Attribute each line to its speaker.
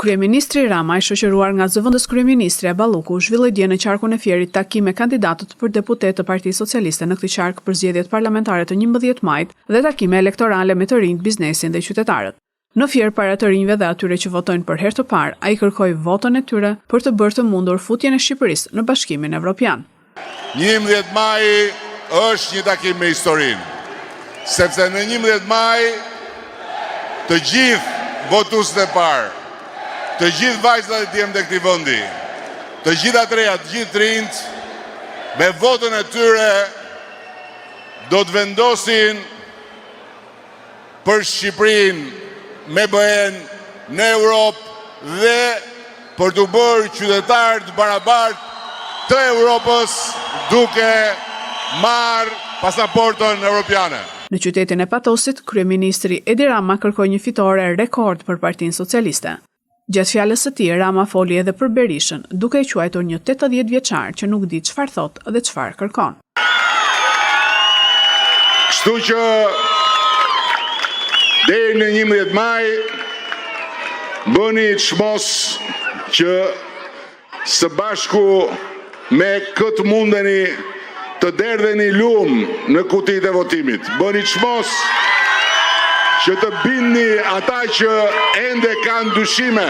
Speaker 1: Kryeministri Rama, i shoqëruar nga zëvendës kryeministri Balluku, zhvilloi dje në qarkun e Fierit takim me kandidatët për deputet të Partisë Socialiste në këtë qark për zgjedhjet parlamentare të 11 majit dhe takime elektorale me të rinjt, biznesin dhe qytetarët. Në Fier, para të rinjve dhe atyre që votojnë për herë të parë, ai kërkoi votën e tyre për të bërë të mundur futjen e Shqipërisë në Bashkimin Evropian.
Speaker 2: 11 maj është një takim me historinë, sepse në 11 maj të gjithë votuesët e parë, të gjithë vajzat e djemt e këtij vendi, të gjithë atreja, të gjithë rinjt, me votën e tyre do të vendosin për Shqipërinë me BE-n në Europë dhe për të bërë qytetarë të barabartë të Europës duke marrë pasaportën evropiane.
Speaker 1: Në qytetin e Patosit, kryeministri Edi Rama kërkoi një fitore rekord për Partinë Socialiste. Gjatë fjalës së tij, Rama foli edhe për Berishën, duke e quajtur një 80 vjeçar që nuk di çfarë thotë dhe çfarë kërkon.
Speaker 2: Kështu që deri në 11 maj bëni çmos që së bashku me këtë mundeni të derdheni lum në kutitë e votimit. Bëni çmos që të bindni ata që ende kanë dyshime